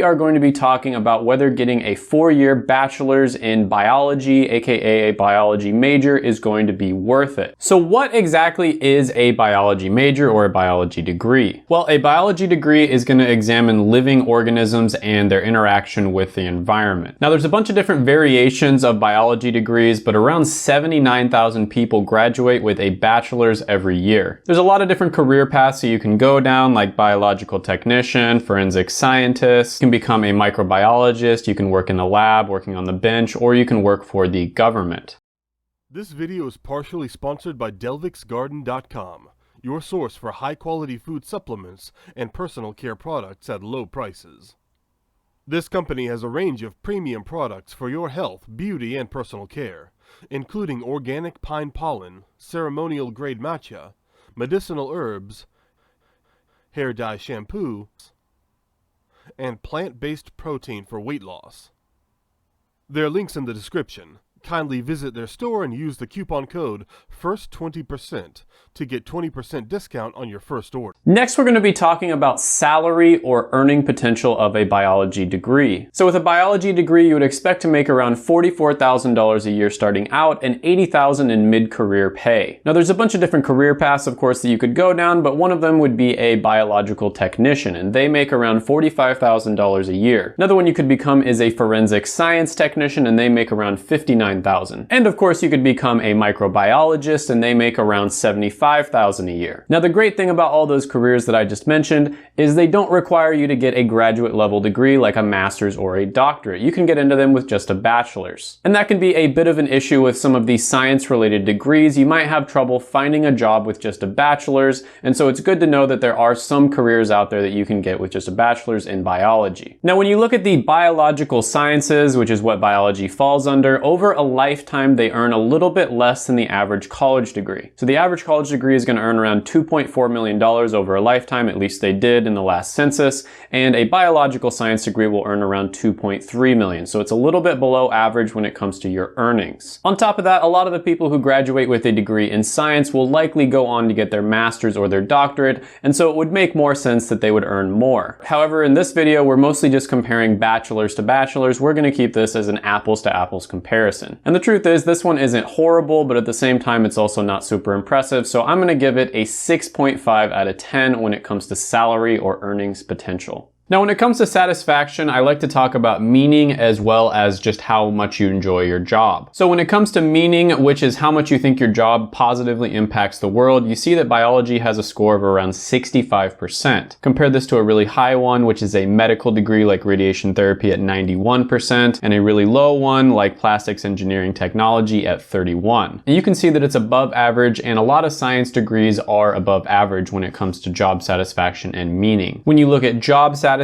are going to be talking about whether getting a 4-year bachelor's in biology, aka a biology major, is going to be worth it. So what exactly is a biology major or a biology degree? Well, a biology degree is going to examine living organisms and their interaction with the environment. Now, there's a bunch of different variations of biology degrees, but around 79,000 people graduate with a bachelor's every year. There's a lot of different career paths that you can go down, like biological technician, forensic scientist. You can become a microbiologist, you can work in the lab, working on the bench, or you can work for the government. This video is partially sponsored by DelvixGarden.com, your source for high-quality food supplements and personal care products at low prices. This company has a range of premium products for your health, beauty, and personal care, including organic pine pollen, ceremonial-grade matcha, medicinal herbs, hair dye shampoo, and plant-based protein for weight loss. There are links in the description. Kindly visit their store and use the coupon code FIRST20% to get 20% discount on your first order. Next, we're going to be talking about salary or earning potential of a biology degree. So with a biology degree, you would expect to make around $44,000 a year starting out and $80,000 in mid-career pay. Now, there's a bunch of different career paths, of course, that you could go down, but one of them would be a biological technician, and they make around $45,000 a year. Another one you could become is a forensic science technician, and they make around $59,000. And of course, you could become a microbiologist, and they make around $75,000 a year. Now, the great thing about all those careers that I just mentioned is they don't require you to get a graduate level degree like a master's or a doctorate. You can get into them with just a bachelor's. And that can be a bit of an issue with some of these science-related degrees. You might have trouble finding a job with just a bachelor's, and so it's good to know that there are some careers out there that you can get with just a bachelor's in biology. Now, when you look at the biological sciences, which is what biology falls under, over a lifetime, they earn a little bit less than the average college degree. So the average college degree is going to earn around $2.4 million over a lifetime, at least they did in the last census, and a biological science degree will earn around $2.3 million. So it's a little bit below average when it comes to your earnings. On top of that, a lot of the people who graduate with a degree in science will likely go on to get their master's or their doctorate, and so it would make more sense that they would earn more. However, in this video, we're mostly just comparing bachelor's to bachelor's. We're going to keep this as an apples to apples comparison. And the truth is, this one isn't horrible, but at the same time, it's also not super impressive. So I'm going to give it a 6.5 out of 10 when it comes to salary or earnings potential. Now, when it comes to satisfaction, I like to talk about meaning as well as just how much you enjoy your job. So when it comes to meaning, which is how much you think your job positively impacts the world, you see that biology has a score of around 65%. Compare this to a really high one, which is a medical degree like radiation therapy at 91%, and a really low one like plastics engineering technology at 31%. And you can see that it's above average, and a lot of science degrees are above average when it comes to job satisfaction and meaning. When you look at job satisfaction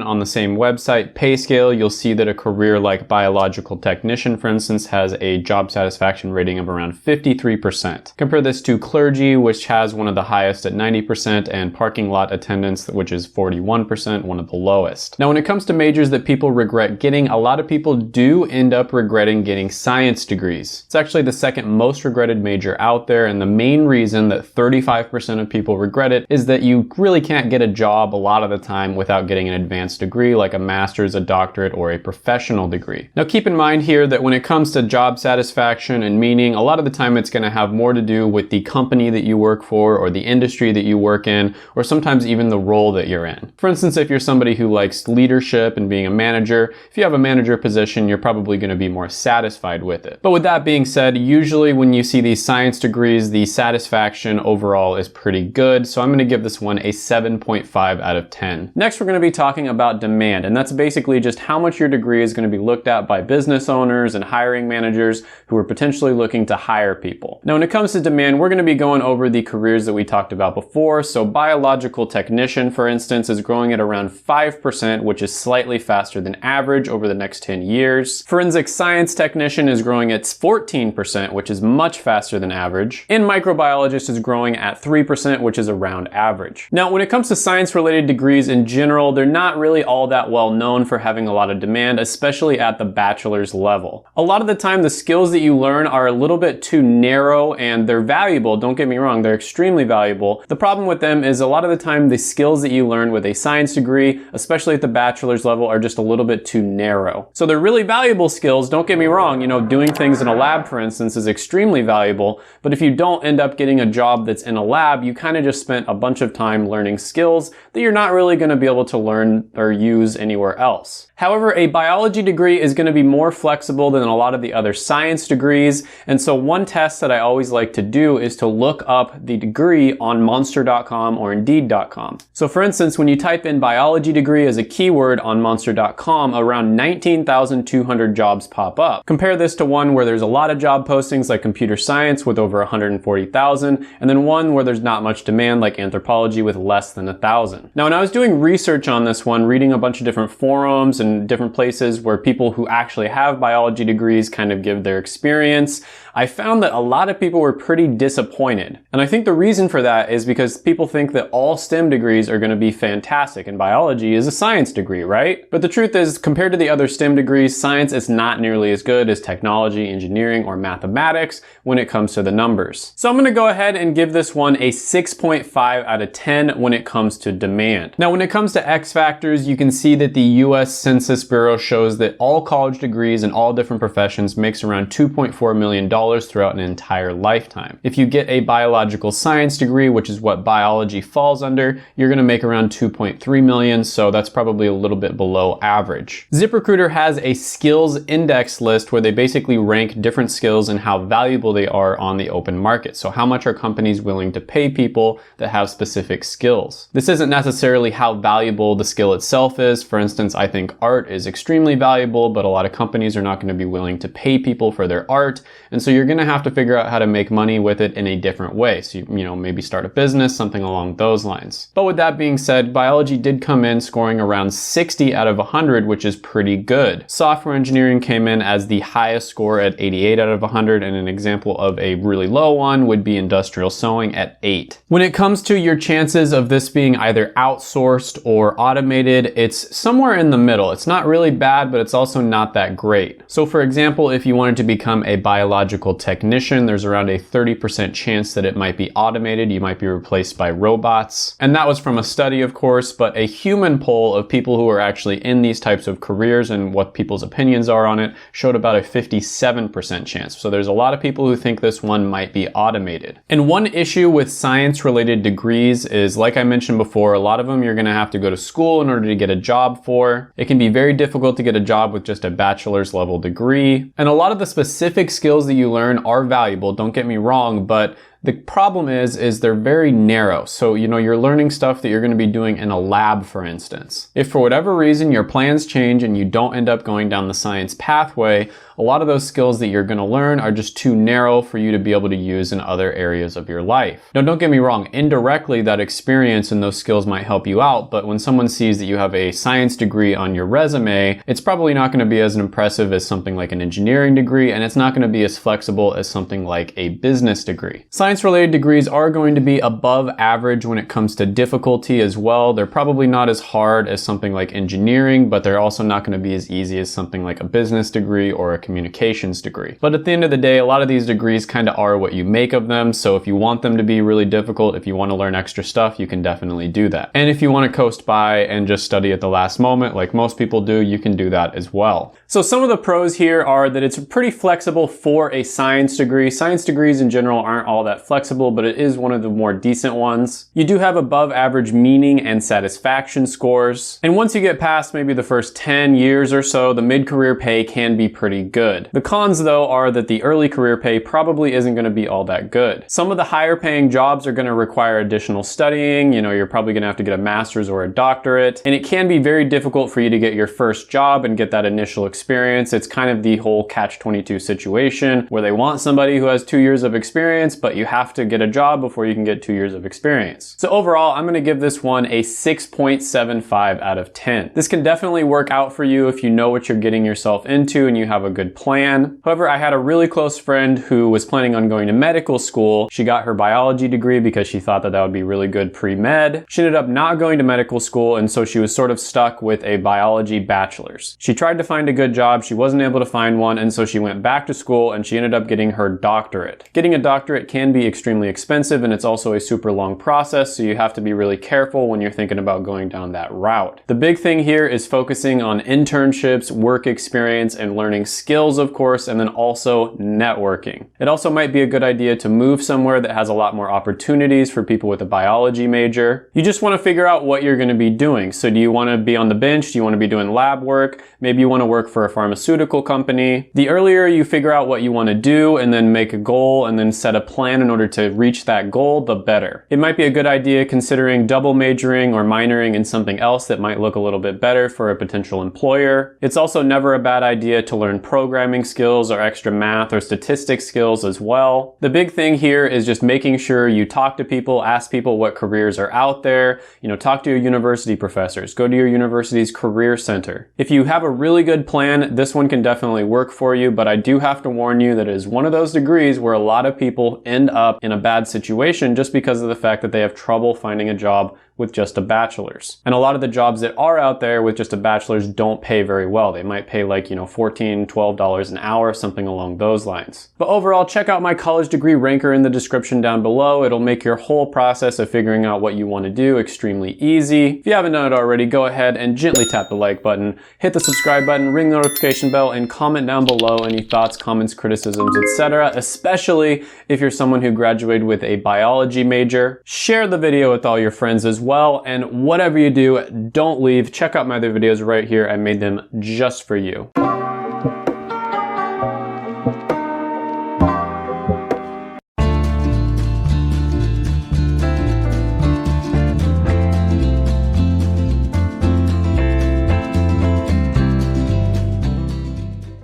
on the same website, PayScale, you'll see that a career like biological technician, for instance, has a job satisfaction rating of around 53%. Compare this to clergy, which has one of the highest at 90%, and parking lot attendants, which is 41%, one of the lowest. Now, when it comes to majors that people regret getting, a lot of people do end up regretting getting science degrees. It's actually the second most regretted major out there, and the main reason that 35% of people regret it is that you really can't get a job a lot of the time without getting an advanced degree like a master's, a doctorate, or a professional degree. Now, keep in mind here that when it comes to job satisfaction and meaning, a lot of the time it's going to have more to do with the company that you work for or the industry that you work in, or sometimes even the role that you're in. For instance, if you're somebody who likes leadership and being a manager, if you have a manager position, you're probably going to be more satisfied with it. But with that being said, usually when you see these science degrees, the satisfaction overall is pretty good. So I'm going to give this one a 7.5 out of 10. Next, we're going to be talking about demand, and that's basically just how much your degree is going to be looked at by business owners and hiring managers who are potentially looking to hire people. Now, when it comes to demand, we're going to be going over the careers that we talked about before. So biological technician, for instance, is growing at around 5%, which is slightly faster than average over the next 10 years. Forensic science technician is growing at 14%, which is much faster than average. And microbiologist is growing at 3%, which is around average. Now, when it comes to science-related degrees in general, general, they're not really all that well known for having a lot of demand, especially at the bachelor's level. A lot of the time, the skills that you learn are a little bit too narrow, and they're valuable. Don't get me wrong, they're extremely valuable. The problem with them is a lot of the time, the skills that you learn with a science degree, especially at the bachelor's level, are just a little bit too narrow. So they're really valuable skills, don't get me wrong, doing things in a lab, for instance, is extremely valuable, but if you don't end up getting a job that's in a lab, you kind of just spent a bunch of time learning skills that you're not really going to be able to learn or use anywhere else. However, a biology degree is going to be more flexible than a lot of the other science degrees, and so one test that I always like to do is to look up the degree on monster.com or indeed.com. So for instance, when you type in biology degree as a keyword on monster.com, around 19,200 jobs pop up. Compare this to one where there's a lot of job postings like computer science with over 140,000, and then one where there's not much demand like anthropology with less than 1,000. Now, when I was doing research on this one, reading a bunch of different forums and different places where people who actually have biology degrees kind of give their experience, I found that a lot of people were pretty disappointed. And I think the reason for that is because people think that all STEM degrees are going to be fantastic, and biology is a science degree, right? But the truth is, compared to the other STEM degrees, science is not nearly as good as technology, engineering, or mathematics when it comes to the numbers. So I'm going to go ahead and give this one a 6.5 out of 10 when it comes to demand. Now, when it comes to X factors, you can see that the US Census Bureau shows that all college degrees in all different professions makes around $2.4 million throughout an entire lifetime. If you get a biological science degree, which is what biology falls under, you're going to make around 2.3 million, so that's probably a little bit below average. ZipRecruiter has a skills index list where they basically rank different skills and how valuable they are on the open market. So how much are companies willing to pay people that have specific skills? This isn't necessarily how valuable the skill itself is. For instance, I think art is extremely valuable, but a lot of companies are not going to be willing to pay people for their art, and so you're going to have to figure out how to make money with it in a different way. So maybe start a business, something along those lines. But with that being said, biology did come in scoring around 60 out of 100, which is pretty good. Software engineering came in as the highest score at 88 out of 100, and an example of a really low one would be industrial sewing at 8. When it comes to your chances of this being either outsourced or automated, it's somewhere in the middle. It's not really bad, but it's also not that great. So for example, if you wanted to become a biological technician, there's around a 30% chance that it might be automated. You might be replaced by robots. And that was from a study, of course, but a human poll of people who are actually in these types of careers and what people's opinions are on it showed about a 57% chance. So there's a lot of people who think this one might be automated. And one issue with science-related degrees is, like I mentioned before, a lot of them you're going to have to go to school in order to get a job for. It can be very difficult to get a job with just a bachelor's level degree. And a lot of the specific skills that you learn are valuable, don't get me wrong, but the problem is they're very narrow. So, you're learning stuff that you're going to be doing in a lab, for instance. If for whatever reason your plans change and you don't end up going down the science pathway, a lot of those skills that you're going to learn are just too narrow for you to be able to use in other areas of your life. Now, don't get me wrong, indirectly that experience and those skills might help you out, but when someone sees that you have a science degree on your resume, it's probably not going to be as impressive as something like an engineering degree, and it's not going to be as flexible as something like a business degree. Science-related degrees are going to be above average when it comes to difficulty as well. They're probably not as hard as something like engineering, but they're also not going to be as easy as something like a business degree or a communications degree. But at the end of the day, a lot of these degrees kind of are what you make of them. So if you want them to be really difficult, if you want to learn extra stuff, you can definitely do that. And if you want to coast by and just study at the last moment, like most people do, you can do that as well. So some of the pros here are that it's pretty flexible for a science degree. Science degrees in general aren't all that flexible, but it is one of the more decent ones. You do have above average meaning and satisfaction scores. And once you get past maybe the first 10 years or so, the mid-career pay can be pretty good. The cons though are that the early career pay probably isn't going to be all that good. Some of the higher paying jobs are going to require additional studying. You're probably going to have to get a master's or a doctorate. And it can be very difficult for you to get your first job and get that initial experience. It's kind of the whole catch-22 situation where they want somebody who has 2 years of experience, but you have to get a job before you can get 2 years of experience. So overall, I'm gonna give this one a 6.75 out of 10. This can definitely work out for you if you know what you're getting yourself into and you have a good plan. However, I had a really close friend who was planning on going to medical school. She got her biology degree because she thought that that would be really good pre-med. She ended up not going to medical school, and so she was sort of stuck with a biology bachelor's. She tried to find a good job, she wasn't able to find one, and so she went back to school and she ended up getting her doctorate. Getting a doctorate can be extremely expensive, and it's also a super long process, so you have to be really careful when you're thinking about going down that route. The big thing here is focusing on internships, work experience, and learning skills, of course, and then also networking. It also might be a good idea to move somewhere that has a lot more opportunities for people with a biology major. You just want to figure out what you're going to be doing. So do you want to be on the bench? Do you want to be doing lab work? Maybe you want to work for a pharmaceutical company. The earlier you figure out what you want to do and then make a goal and then set a plan in order to reach that goal, the better. It might be a good idea considering double majoring or minoring in something else that might look a little bit better for a potential employer. It's also never a bad idea to learn programming skills or extra math or statistics skills as well. The big thing here is just making sure you talk to people, ask people what careers are out there, talk to your university professors, go to your university's career center. If you have a really good plan, this one can definitely work for you, but I do have to warn you that it is one of those degrees where a lot of people end up in a bad situation just because of the fact that they have trouble finding a job with just a bachelor's. And a lot of the jobs that are out there with just a bachelor's don't pay very well. They might pay like, $14, $12 an hour, something along those lines. But overall, check out my college degree ranker in the description down below. It'll make your whole process of figuring out what you want to do extremely easy. If you haven't done it already, go ahead and gently tap the like button, hit the subscribe button, ring the notification bell, and comment down below any thoughts, comments, criticisms, etc. Especially if you're someone who graduated with a biology major. Share the video with all your friends as well, and whatever you do, don't leave. Check out my other videos right here. I made them just for you.